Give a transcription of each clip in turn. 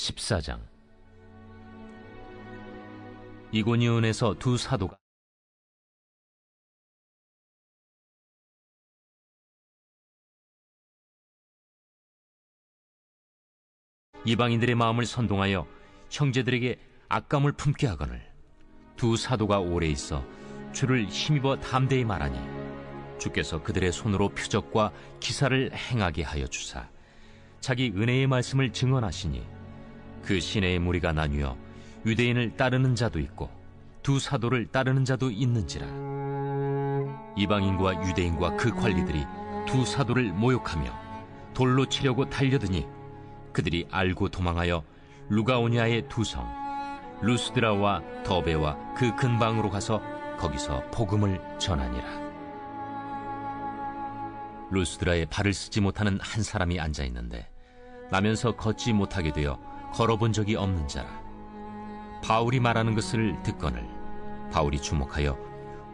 14장. 이고니온에서 두 사도가 이방인들의 마음을 선동하여 형제들에게 악감을 품게 하거늘 두 사도가 오래 있어 주를 힘입어 담대히 말하니 주께서 그들의 손으로 표적과 기사를 행하게 하여 주사 자기 은혜의 말씀을 증언하시니 그 시내의 무리가 나뉘어 유대인을 따르는 자도 있고 두 사도를 따르는 자도 있는지라. 이방인과 유대인과 그 관리들이 두 사도를 모욕하며 돌로 치려고 달려드니 그들이 알고 도망하여 루가오냐의 두 성 루스드라와 더베와 그 근방으로 가서 거기서 복음을 전하니라. 루스드라에 발을 쓰지 못하는 한 사람이 앉아 있는데 나면서 걷지 못하게 되어 걸어본 적이 없는 자라. 바울이 말하는 것을 듣거늘 바울이 주목하여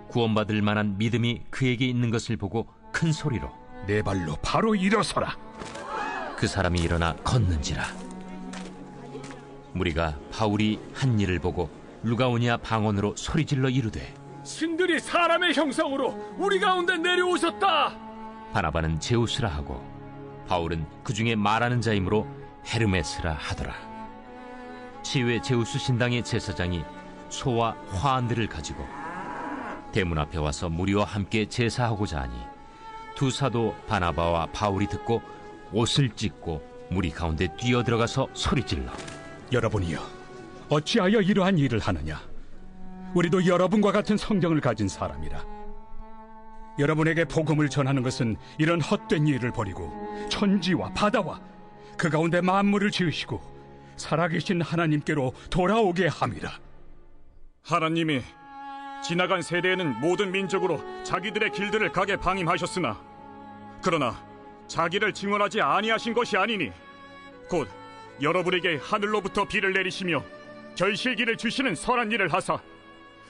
구원받을 만한 믿음이 그에게 있는 것을 보고 큰 소리로 내 발로 바로 일어서라. 그 사람이 일어나 걷는지라. 무리가 바울이 한 일을 보고 루가오냐 방언으로 소리질러 이르되 신들이 사람의 형상으로 우리 가운데 내려오셨다. 바나바는 제우스라 하고 바울은 그 중에 말하는 자이므로 헤르메스라 하더라. 시외 제우스 신당의 제사장이 소와 화환들을 가지고 대문 앞에 와서 무리와 함께 제사하고자 하니 두 사도 바나바와 바울이 듣고 옷을 찢고 무리 가운데 뛰어들어가서 소리질러 여러분이여 어찌하여 이러한 일을 하느냐. 우리도 여러분과 같은 성경을 가진 사람이라. 여러분에게 복음을 전하는 것은 이런 헛된 일을 버리고 천지와 바다와 그 가운데 만물을 지으시고 살아계신 하나님께로 돌아오게 함이라. 하나님이 지나간 세대에는 모든 민족으로 자기들의 길들을 가게 방임하셨으나 그러나 자기를 증언하지 아니하신 것이 아니니 곧 여러분에게 하늘로부터 비를 내리시며 결실기를 주시는 선한 일을 하사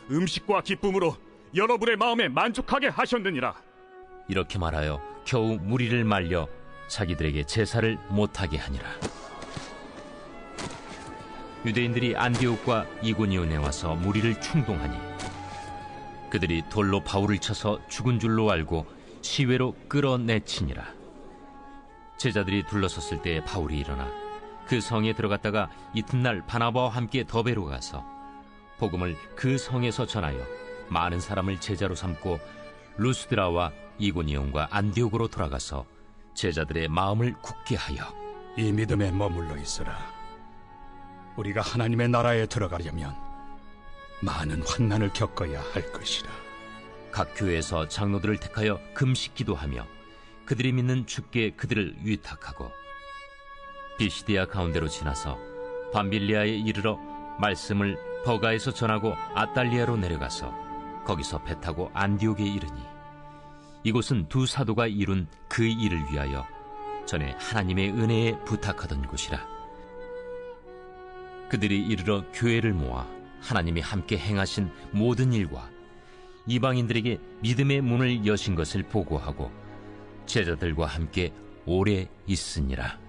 음식과 기쁨으로 여러분의 마음에 만족하게 하셨느니라. 이렇게 말하여 겨우 무리를 말려 자기들에게 제사를 못하게 하니라. 유대인들이 안디옥과 이고니온에 와서 무리를 충동하니 그들이 돌로 바울을 쳐서 죽은 줄로 알고 시외로 끌어내치니라. 제자들이 둘러섰을 때에 바울이 일어나 그 성에 들어갔다가 이튿날 바나바와 함께 더베로 가서 복음을 그 성에서 전하여 많은 사람을 제자로 삼고 루스드라와 이고니온과 안디옥으로 돌아가서 제자들의 마음을 굳게 하여 이 믿음에 머물러 있으라. 우리가 하나님의 나라에 들어가려면 많은 환난을 겪어야 할 것이라. 각 교회에서 장로들을 택하여 금식 기도하며 그들이 믿는 주께 그들을 위탁하고 비시디아 가운데로 지나서 밤빌리아에 이르러 말씀을 버가에서 전하고 아달리아로 내려가서 거기서 배 타고 안디옥에 이르니 이곳은 두 사도가 이룬 그 일을 위하여 전에 하나님의 은혜에 부탁하던 곳이라. 그들이 이르러 교회를 모아 하나님이 함께 행하신 모든 일과 이방인들에게 믿음의 문을 여신 것을 보고하고 제자들과 함께 오래 있으니라.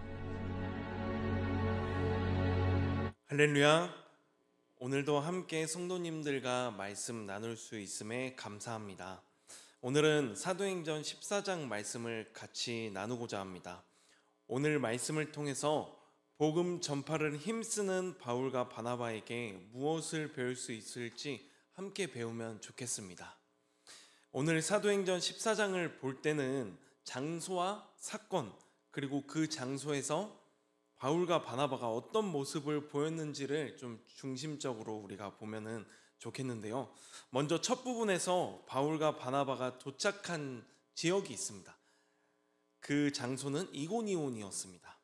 할렐루야. 오늘도 함께 성도님들과 말씀 나눌 수 있음에 감사합니다. 오늘은 사도행전 14장 말씀을 같이 나누고자 합니다. 오늘 말씀을 통해서 복음 전파를 힘쓰는 바울과 바나바에게 무엇을 배울 수 있을지 함께 배우면 좋겠습니다. 오늘 사도행전 14장을 볼 때는 장소와 사건 그리고 그 장소에서 바울과 바나바가 어떤 모습을 보였는지를 좀 중심적으로 우리가 보면은 좋겠는데요. 먼저 첫 부분에서 바울과 바나바가 도착한 지역이 있습니다. 그 장소는 이고니온이었습니다.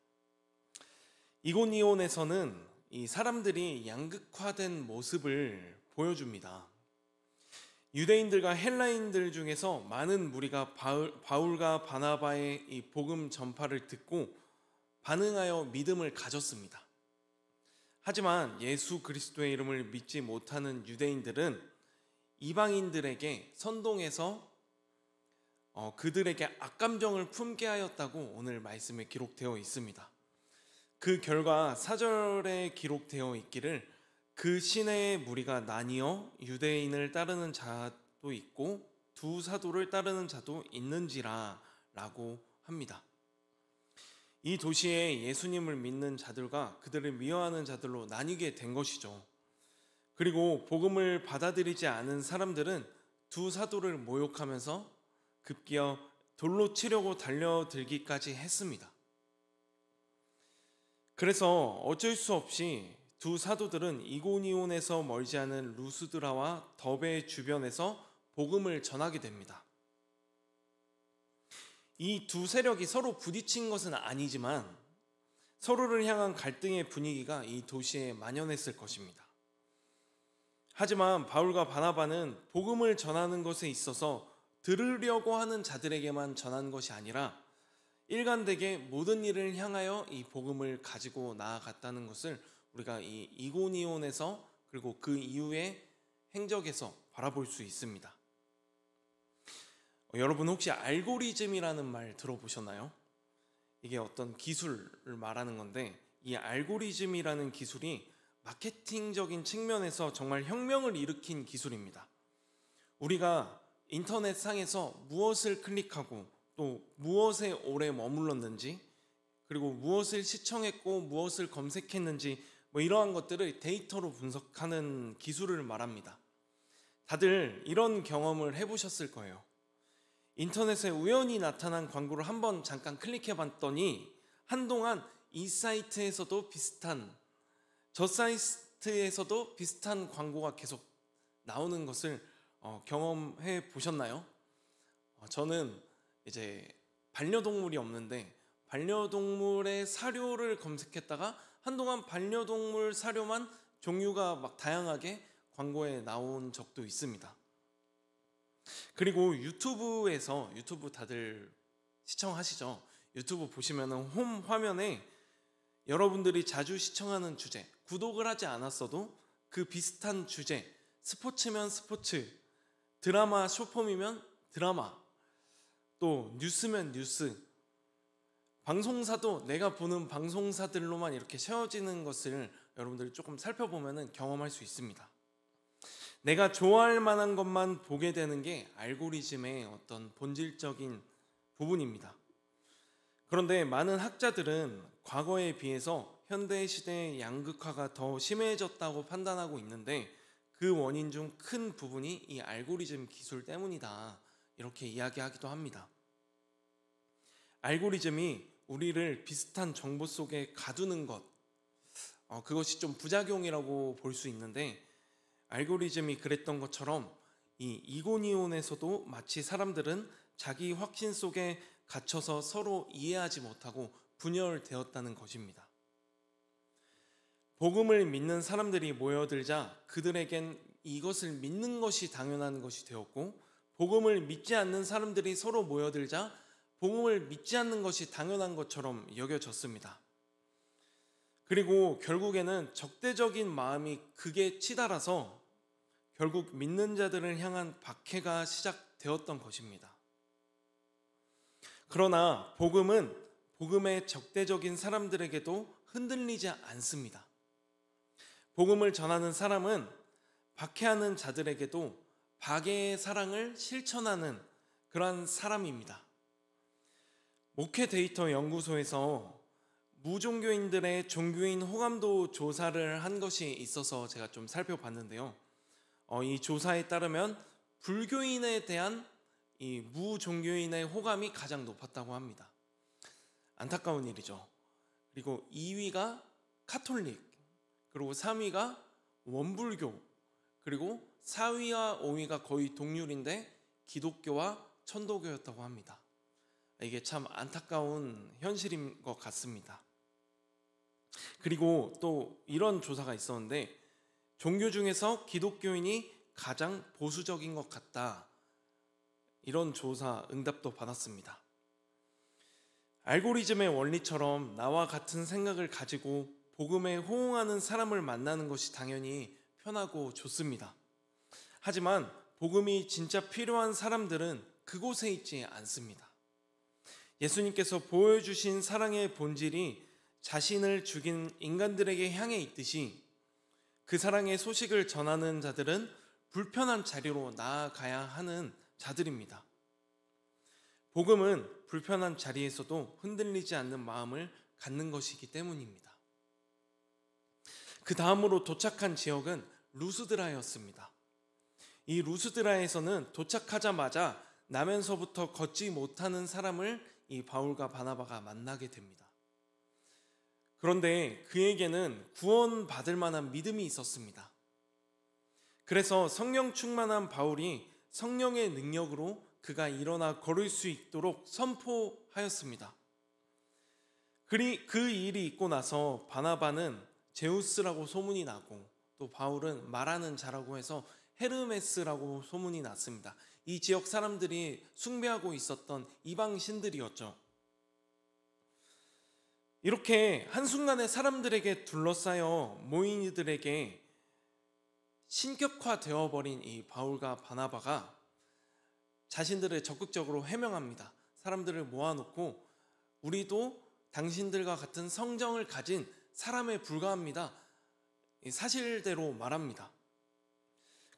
이고니온에서는 이 사람들이 양극화된 모습을 보여줍니다. 유대인들과 헬라인들 중에서 많은 무리가 바울과 바나바의 이 복음 전파를 듣고 반응하여 믿음을 가졌습니다. 하지만 예수 그리스도의 이름을 믿지 못하는 유대인들은 이방인들에게 선동해서 그들에게 악감정을 품게 하였다고 오늘 말씀에 기록되어 있습니다. 그 결과 4절에 기록되어 있기를 그 시내의 무리가 나뉘어 유대인을 따르는 자도 있고 두 사도를 따르는 자도 있는지라 라고 합니다. 이 도시에 예수님을 믿는 자들과 그들을 미워하는 자들로 나뉘게 된 것이죠. 그리고 복음을 받아들이지 않은 사람들은 두 사도를 모욕하면서 급기야 돌로 치려고 달려들기까지 했습니다. 그래서 어쩔 수 없이 두 사도들은 이고니온에서 멀지 않은 루스드라와 더베 주변에서 복음을 전하게 됩니다. 이 두 세력이 서로 부딪힌 것은 아니지만 서로를 향한 갈등의 분위기가 이 도시에 만연했을 것입니다. 하지만 바울과 바나바는 복음을 전하는 것에 있어서 들으려고 하는 자들에게만 전한 것이 아니라 일관되게 모든 일을 향하여 이 복음을 가지고 나아갔다는 것을 우리가 이 이고니온에서 그리고 그 이후의 행적에서 바라볼 수 있습니다. 여러분 혹시 알고리즘이라는 말 들어보셨나요? 이게 어떤 기술을 말하는 건데 이 알고리즘이라는 기술이 마케팅적인 측면에서 정말 혁명을 일으킨 기술입니다. 우리가 인터넷상에서 무엇을 클릭하고 또 무엇에 오래 머물렀는지 그리고 무엇을 시청했고 무엇을 검색했는지 이러한 것들을 데이터로 분석하는 기술을 말합니다. 다들 이런 경험을 해보셨을 거예요. 인터넷에 우연히 나타난 광고를 한번 잠깐 클릭해 봤더니 한동안 이 사이트에서도 비슷한 저 사이트에서도 비슷한 광고가 계속 나오는 것을 경험해 보셨나요? 저는 이제 반려동물이 없는데 반려동물의 사료를 검색했다가 한동안 반려동물 사료만 종류가 막 다양하게 광고에 나온 적도 있습니다. 그리고 유튜브 다들 시청하시죠? 유튜브 보시면은 홈 화면에 여러분들이 자주 시청하는 주제, 구독을 하지 않았어도 그 비슷한 주제, 스포츠면 스포츠, 드라마 쇼폼이면 드라마, 또 뉴스면 뉴스, 방송사도 내가 보는 방송사들로만 이렇게 세워지는 것을 여러분들이 조금 살펴보면 경험할 수 있습니다. 내가 좋아할 만한 것만 보게 되는 게 알고리즘의 어떤 본질적인 부분입니다. 그런데 많은 학자들은 과거에 비해서 현대 시대의 양극화가 더 심해졌다고 판단하고 있는데 그 원인 중 큰 부분이 이 알고리즘 기술 때문이다 이렇게 이야기하기도 합니다. 알고리즘이 우리를 비슷한 정보 속에 가두는 것, 그것이 좀 부작용이라고 볼 수 있는데 알고리즘이 그랬던 것처럼 이 이고니온에서도 마치 사람들은 자기 확신 속에 갇혀서 서로 이해하지 못하고 분열되었다는 것입니다. 복음을 믿는 사람들이 모여들자 그들에겐 이것을 믿는 것이 당연한 것이 되었고 복음을 믿지 않는 사람들이 서로 모여들자 복음을 믿지 않는 것이 당연한 것처럼 여겨졌습니다. 그리고 결국에는 적대적인 마음이 극에 치달아서 결국 믿는 자들을 향한 박해가 시작되었던 것입니다. 그러나 복음은 복음의 적대적인 사람들에게도 흔들리지 않습니다. 복음을 전하는 사람은 박해하는 자들에게도 박해의 사랑을 실천하는 그러한 사람입니다. 목회 데이터 연구소에서 무종교인들의 종교인 호감도 조사를 한 것이 있어서 제가 좀 살펴봤는데요. 이 조사에 따르면 불교인에 대한 이 무종교인의 호감이 가장 높았다고 합니다. 안타까운 일이죠. 그리고 2위가 카톨릭, 그리고 3위가 원불교, 그리고 4위와 5위가 거의 동률인데 기독교와 천도교였다고 합니다. 이게 참 안타까운 현실인 것 같습니다. 그리고 또 이런 조사가 있었는데 종교 중에서 기독교인이 가장 보수적인 것 같다. 이런 조사 응답도 받았습니다. 알고리즘의 원리처럼 나와 같은 생각을 가지고 복음에 호응하는 사람을 만나는 것이 당연히 편하고 좋습니다. 하지만 복음이 진짜 필요한 사람들은 그곳에 있지 않습니다. 예수님께서 보여주신 사랑의 본질이 자신을 죽인 인간들에게 향해 있듯이 그 사랑의 소식을 전하는 자들은 불편한 자리로 나아가야 하는 자들입니다. 복음은 불편한 자리에서도 흔들리지 않는 마음을 갖는 것이기 때문입니다. 그 다음으로 도착한 지역은 루스드라였습니다. 이 루스드라에서는 도착하자마자 나면서부터 걷지 못하는 사람을 이 바울과 바나바가 만나게 됩니다. 그런데 그에게는 구원받을 만한 믿음이 있었습니다. 그래서 성령 충만한 바울이 성령의 능력으로 그가 일어나 걸을 수 있도록 선포하였습니다. 그 일이 있고 나서 바나바는 제우스라고 소문이 나고 또 바울은 말하는 자라고 해서 헤르메스라고 소문이 났습니다. 이 지역 사람들이 숭배하고 있었던 이방 신들이었죠. 이렇게 한순간에 사람들에게 둘러싸여 모인 이들에게 신격화되어 버린 이 바울과 바나바가 자신들을 적극적으로 해명합니다. 사람들을 모아놓고 우리도 당신들과 같은 성정을 가진 사람에 불과합니다. 사실대로 말합니다.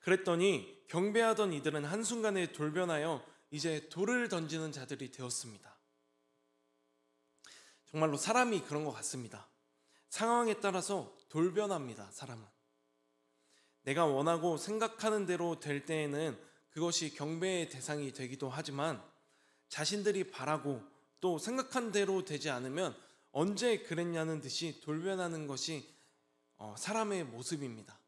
그랬더니 경배하던 이들은 한순간에 돌변하여 이제 돌을 던지는 자들이 되었습니다. 정말로 사람이 그런 것 같습니다. 상황에 따라서 돌변합니다. 사람은. 내가 원하고 생각하는 대로 될 때에는 그것이 경배의 대상이 되기도 하지만 자신들이 바라고 또 생각한 대로 되지 않으면 언제 그랬냐는 듯이 돌변하는 것이 사람의 모습입니다.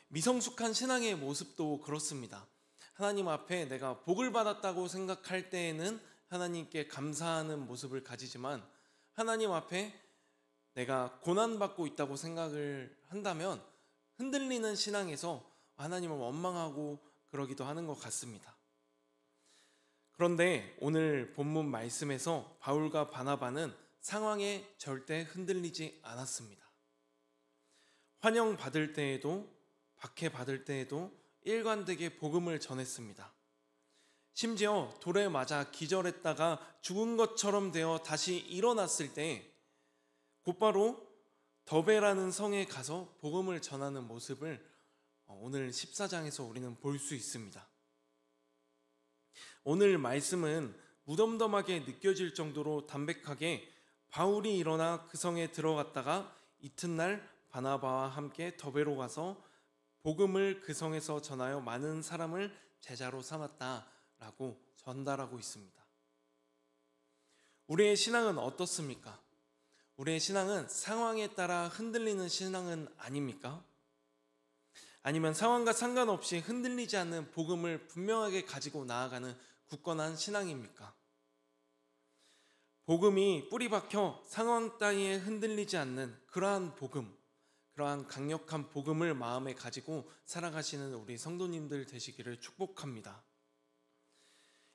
미성숙한 신앙의 모습도 그렇습니다. 하나님 앞에 내가 복을 받았다고 생각할 때에는 하나님께 감사하는 모습을 가지지만 하나님 앞에 내가 고난받고 있다고 생각을 한다면 흔들리는 신앙에서 하나님을 원망하고 그러기도 하는 것 같습니다. 그런데 오늘 본문 말씀에서 바울과 바나바는 상황에 절대 흔들리지 않았습니다. 환영받을 때에도 박해받을 때에도 일관되게 복음을 전했습니다. 심지어 돌에 맞아 기절했다가 죽은 것처럼 되어 다시 일어났을 때 곧바로 더베라는 성에 가서 복음을 전하는 모습을 오늘 14장에서 우리는 볼 수 있습니다. 오늘 말씀은 무덤덤하게 느껴질 정도로 담백하게 바울이 일어나 그 성에 들어갔다가 이튿날 바나바와 함께 더베로 가서 복음을 그 성에서 전하여 많은 사람을 제자로 삼았다라고 전달하고 있습니다. 우리의 신앙은 어떻습니까? 우리의 신앙은 상황에 따라 흔들리는 신앙은 아닙니까? 아니면 상황과 상관없이 흔들리지 않는 복음을 분명하게 가지고 나아가는 굳건한 신앙입니까? 복음이 뿌리 박혀 상황 따위에 흔들리지 않는 그러한 복음, 그러한 강력한 복음을 마음에 가지고 살아가시는 우리 성도님들 되시기를 축복합니다.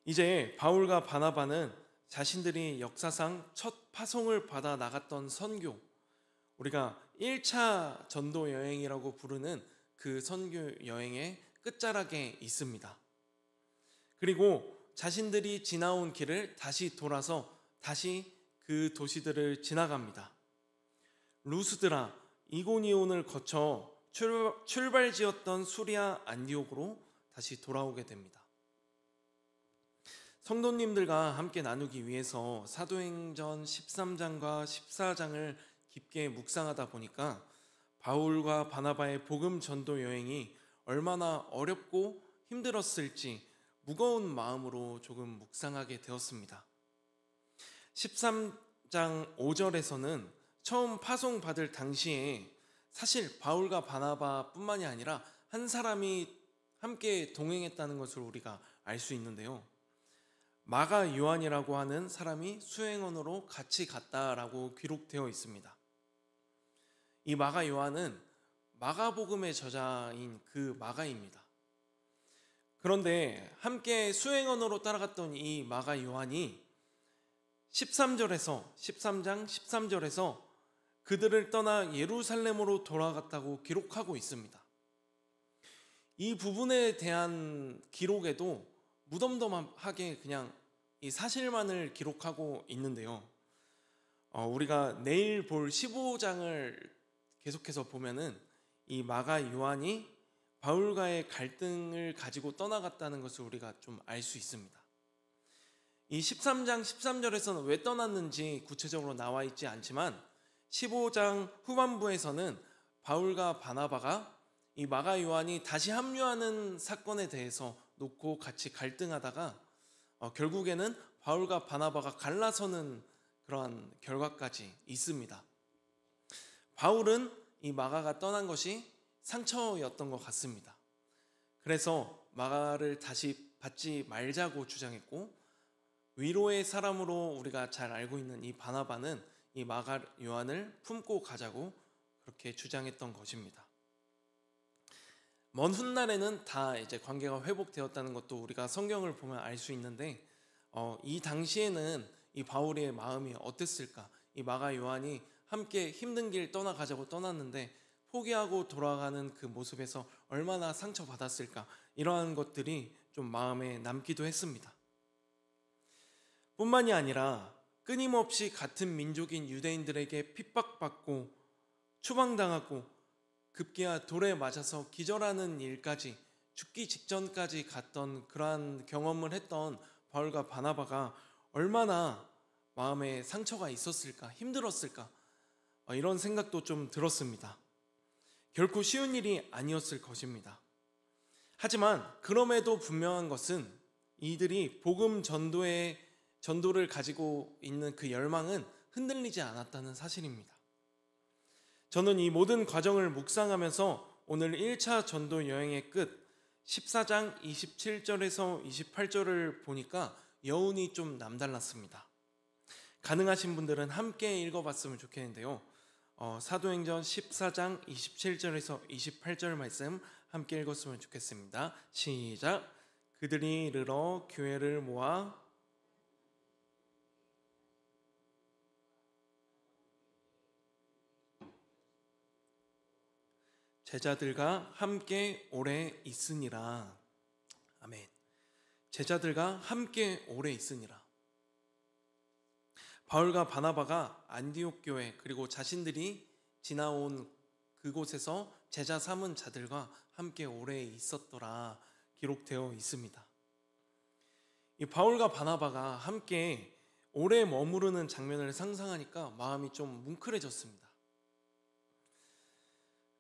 이제 바울과 바나바는 자신들이 역사상 첫 파송을 받아 나갔던 선교, 우리가 1차 전도 여행이라고 부르는 그 선교 여행의 끝자락에 있습니다. 그리고 자신들이 지나온 길을 다시 돌아서 다시 그 도시들을 지나갑니다. 루스드라, 이고니온을 거쳐 출발지였던 수리아 안디옥으로 다시 돌아오게 됩니다. 성도님들과 함께 나누기 위해서 사도행전 13장과 14장을 깊게 묵상하다 보니까 바울과 바나바의 복음 전도 여행이 얼마나 어렵고 힘들었을지 무거운 마음으로 조금 묵상하게 되었습니다. 13장 5절에서는 처음 파송받을 당시에 사실 바울과 바나바 뿐만이 아니라 한 사람이 함께 동행했다는 것을 우리가 알 수 있는데요. 마가 요한이라고 하는 사람이 수행원으로 같이 갔다라고 기록되어 있습니다. 이 마가 요한은 마가복음의 저자인 그 마가입니다. 그런데 함께 수행원으로 따라갔던 이 마가 요한이 13장 13절에서 그들을 떠나 예루살렘으로 돌아갔다고 기록하고 있습니다. 이 부분에 대한 기록에도 무덤덤하게 그냥 이 사실만을 기록하고 있는데요. 우리가 내일 볼 15장을 계속해서 보면은 이 마가 요한이 바울과의 갈등을 가지고 떠나갔다는 것을 우리가 좀 알 수 있습니다. 이 13장 13절에서는 왜 떠났는지 구체적으로 나와 있지 않지만 15장 후반부에서는 바울과 바나바가 이 마가 요한이 다시 합류하는 사건에 대해서 놓고 같이 갈등하다가 결국에는 바울과 바나바가 갈라서는 그러한 결과까지 있습니다. 바울은 이 마가가 떠난 것이 상처였던 것 같습니다. 그래서 마가를 다시 받지 말자고 주장했고, 위로의 사람으로 우리가 잘 알고 있는 이 바나바는 이 마가 요한을 품고 가자고 그렇게 주장했던 것입니다. 먼 훗날에는 다 이제 관계가 회복되었다는 것도 우리가 성경을 보면 알 수 있는데, 이 당시에는 이 바울의 마음이 어땠을까? 이 마가 요한이 함께 힘든 길 떠나가자고 떠났는데 포기하고 돌아가는 그 모습에서 얼마나 상처받았을까? 이러한 것들이 좀 마음에 남기도 했습니다. 뿐만이 아니라 끊임없이 같은 민족인 유대인들에게 핍박받고 추방당하고 급기야 돌에 맞아서 기절하는 일까지, 죽기 직전까지 갔던 그러한 경험을 했던 바울과 바나바가 얼마나 마음에 상처가 있었을까, 힘들었을까, 이런 생각도 좀 들었습니다. 결코 쉬운 일이 아니었을 것입니다. 하지만 그럼에도 분명한 것은 이들이 복음 전도를 가지고 있는 그 열망은 흔들리지 않았다는 사실입니다. 저는 이 모든 과정을 묵상하면서 오늘 1차 전도 여행의 끝 14장 27절에서 28절을 보니까 여운이 좀 남달랐습니다. 가능하신 분들은 함께 읽어봤으면 좋겠는데요. 사도행전 14장 27절에서 28절 말씀 함께 읽었으면 좋겠습니다. 시작. 그들이 이르러 교회를 모아 제자들과 함께 오래 있으니라. 아멘. 제자들과 함께 오래 있으니라. 바울과 바나바가 안디옥 교회 그리고 자신들이 지나온 그곳에서 제자 삼은 자들과 함께 오래 있었더라 기록되어 있습니다. 이 바울과 바나바가 함께 오래 머무르는 장면을 상상하니까 마음이 좀 뭉클해졌습니다.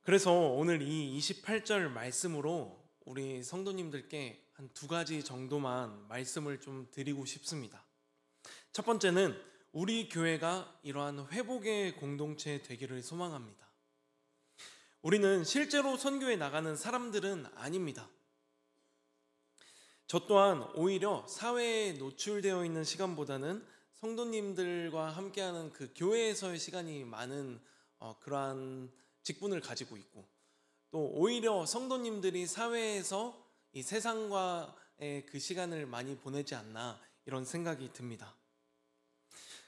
그래서 오늘 이 28절 말씀으로 우리 성도님들께 한 두 가지 정도만 말씀을 좀 드리고 싶습니다. 첫 번째는 우리 교회가 이러한 회복의 공동체 되기를 소망합니다. 우리는 실제로 선교에 나가는 사람들은 아닙니다. 저 또한 오히려 사회에 노출되어 있는 시간보다는 성도님들과 함께하는 그 교회에서의 시간이 많은 그러한 직분을 가지고 있고, 또 오히려 성도님들이 사회에서 이 세상과의 그 시간을 많이 보내지 않나 이런 생각이 듭니다.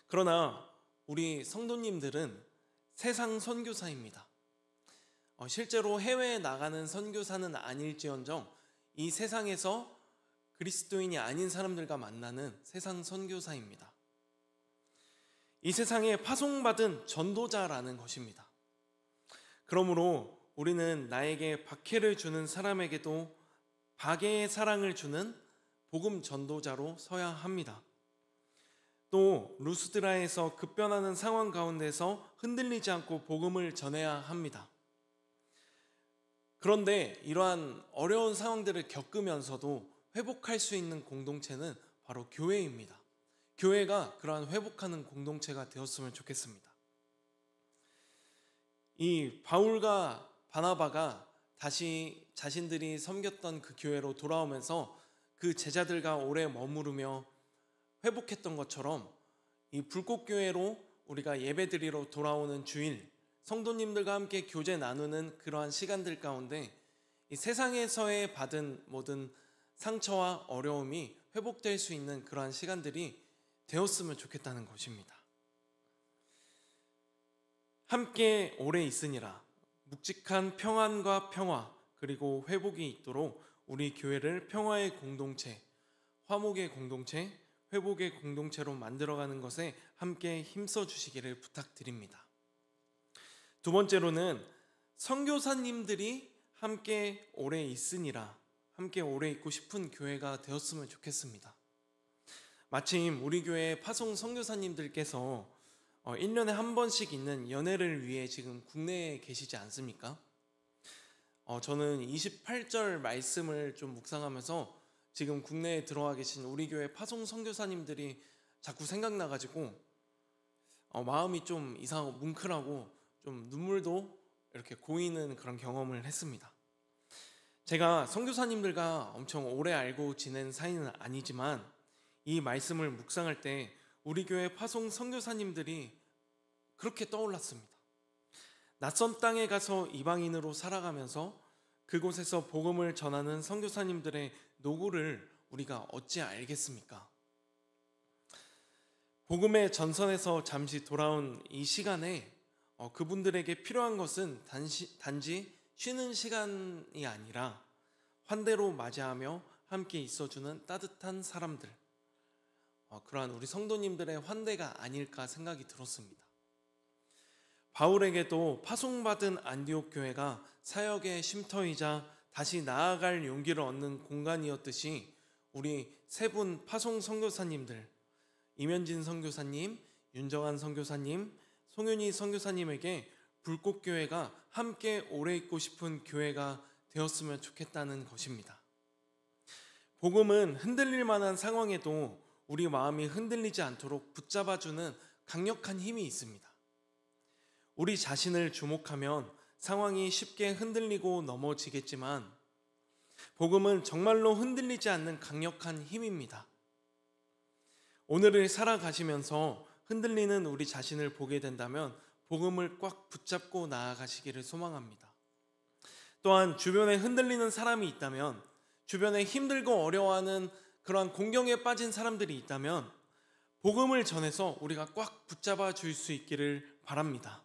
그러나 우리 성도님들은 세상 선교사입니다. 실제로 해외에 나가는 선교사는 아닐지언정 이 세상에서 그리스도인이 아닌 사람들과 만나는 세상 선교사입니다. 이 세상에 파송받은 전도자라는 것입니다. 그러므로 우리는 나에게 박해를 주는 사람에게도 박해의 사랑을 주는 복음 전도자로 서야 합니다. 또 루스드라에서 급변하는 상황 가운데서 흔들리지 않고 복음을 전해야 합니다. 그런데 이러한 어려운 상황들을 겪으면서도 회복할 수 있는 공동체는 바로 교회입니다. 교회가 그러한 회복하는 공동체가 되었으면 좋겠습니다. 이 바울과 바나바가 다시 자신들이 섬겼던 그 교회로 돌아오면서 그 제자들과 오래 머무르며 회복했던 것처럼 이 불꽃교회로 우리가 예배드리러 돌아오는 주일, 성도님들과 함께 교제 나누는 그러한 시간들 가운데 이 세상에서의 받은 모든 상처와 어려움이 회복될 수 있는 그러한 시간들이 되었으면 좋겠다는 것입니다. 함께 오래 있으니라. 묵직한 평안과 평화 그리고 회복이 있도록 우리 교회를 평화의 공동체, 화목의 공동체, 회복의 공동체로 만들어가는 것에 함께 힘써 주시기를 부탁드립니다. 두 번째로는 선교사님들이 함께 오래 있으니라, 함께 오래 있고 싶은 교회가 되었으면 좋겠습니다. 마침 우리 교회 파송 선교사님들께서 1년에 한 번씩 있는 연회를 위해 지금 국내에 계시지 않습니까? 저는 28절 말씀을 좀 묵상하면서 지금 국내에 들어와 계신 우리 교회 파송 선교사님들이 자꾸 생각나가지고 마음이 좀 이상하고 뭉클하고 좀 눈물도 이렇게 고이는 그런 경험을 했습니다. 제가 선교사님들과 엄청 오래 알고 지낸 사이는 아니지만 이 말씀을 묵상할 때 우리 교회 파송 선교사님들이 그렇게 떠올랐습니다. 낯선 땅에 가서 이방인으로 살아가면서 그곳에서 복음을 전하는 선교사님들의 노고를 우리가 어찌 알겠습니까? 복음의 전선에서 잠시 돌아온 이 시간에 그분들에게 필요한 것은 단지 쉬는 시간이 아니라 환대로 맞이하며 함께 있어주는 따뜻한 사람들, 그러한 우리 성도님들의 환대가 아닐까 생각이 들었습니다. 바울에게도 파송받은 안디옥 교회가 사역의 쉼터이자 다시 나아갈 용기를 얻는 공간이었듯이 우리 세 분 파송 선교사님들, 임현진 선교사님, 윤정한 선교사님, 송윤희 선교사님에게 불꽃교회가 함께 오래 있고 싶은 교회가 되었으면 좋겠다는 것입니다. 복음은 흔들릴 만한 상황에도 우리 마음이 흔들리지 않도록 붙잡아주는 강력한 힘이 있습니다. 우리 자신을 주목하면 상황이 쉽게 흔들리고 넘어지겠지만 복음은 정말로 흔들리지 않는 강력한 힘입니다. 오늘을 살아가시면서 흔들리는 우리 자신을 보게 된다면 복음을 꽉 붙잡고 나아가시기를 소망합니다. 또한 주변에 흔들리는 사람이 있다면, 주변에 힘들고 어려워하는 그러한 공경에 빠진 사람들이 있다면 복음을 전해서 우리가 꽉 붙잡아 줄 수 있기를 바랍니다.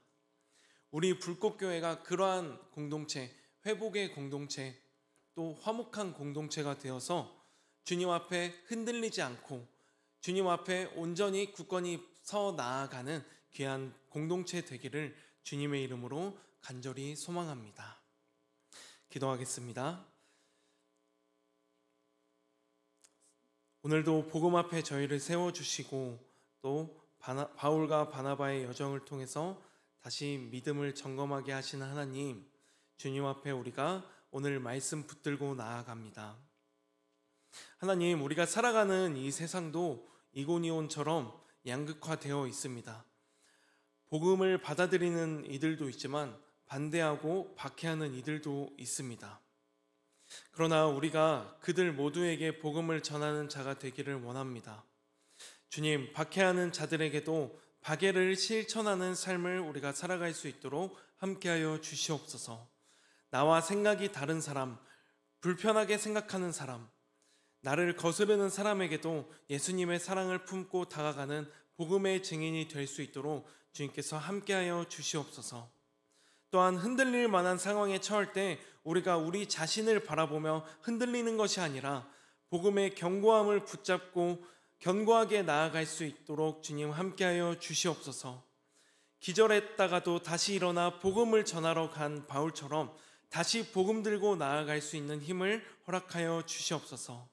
우리 불꽃교회가 그러한 공동체, 회복의 공동체, 또 화목한 공동체가 되어서 주님 앞에 흔들리지 않고 주님 앞에 온전히 굳건히 서 나아가는 귀한 공동체 되기를 주님의 이름으로 간절히 소망합니다. 기도하겠습니다. 오늘도 복음 앞에 저희를 세워주시고 또 바울과 바나바의 여정을 통해서 다시 믿음을 점검하게 하시는 하나님, 주님 앞에 우리가 오늘 말씀 붙들고 나아갑니다. 하나님, 우리가 살아가는 이 세상도 이고니온처럼 양극화되어 있습니다. 복음을 받아들이는 이들도 있지만 반대하고 박해하는 이들도 있습니다. 그러나 우리가 그들 모두에게 복음을 전하는 자가 되기를 원합니다. 주님, 박해하는 자들에게도 박해를 실천하는 삶을 우리가 살아갈 수 있도록 함께하여 주시옵소서. 나와 생각이 다른 사람, 불편하게 생각하는 사람, 나를 거스르는 사람에게도 예수님의 사랑을 품고 다가가는 복음의 증인이 될 수 있도록 주님께서 함께하여 주시옵소서. 또한 흔들릴 만한 상황에 처할 때 우리가 우리 자신을 바라보며 흔들리는 것이 아니라 복음의 견고함을 붙잡고 견고하게 나아갈 수 있도록 주님 함께하여 주시옵소서. 기절했다가도 다시 일어나 복음을 전하러 간 바울처럼 다시 복음 들고 나아갈 수 있는 힘을 허락하여 주시옵소서.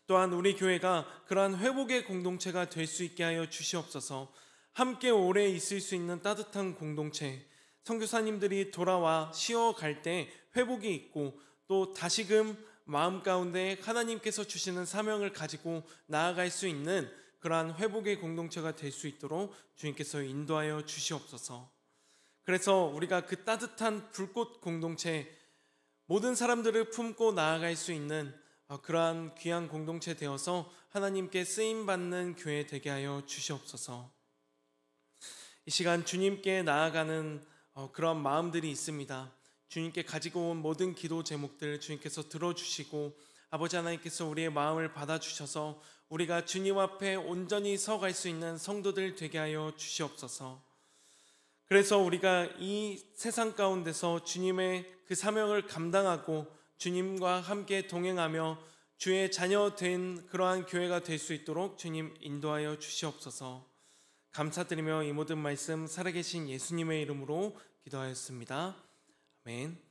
또한 우리 교회가 그러한 회복의 공동체가 될 수 있게 하여 주시옵소서. 함께 오래 있을 수 있는 따뜻한 공동체, 선교사님들이 돌아와 쉬어갈 때 회복이 있고 또 다시금 마음 가운데 하나님께서 주시는 사명을 가지고 나아갈 수 있는 그러한 회복의 공동체가 될 수 있도록 주님께서 인도하여 주시옵소서. 그래서 우리가 그 따뜻한 불꽃 공동체, 모든 사람들을 품고 나아갈 수 있는 그러한 귀한 공동체 되어서 하나님께 쓰임받는 교회 되게 하여 주시옵소서. 이 시간 주님께 나아가는 그런 마음들이 있습니다. 주님께 가지고 온 모든 기도 제목들 주님께서 들어주시고 아버지 하나님께서 우리의 마음을 받아주셔서 우리가 주님 앞에 온전히 서갈 수 있는 성도들 되게 하여 주시옵소서. 그래서 우리가 이 세상 가운데서 주님의 그 사명을 감당하고 주님과 함께 동행하며 주의 자녀 된 그러한 교회가 될 수 있도록 주님 인도하여 주시옵소서. 감사드리며 이 모든 말씀 살아계신 예수님의 이름으로 기도하였습니다. 아멘.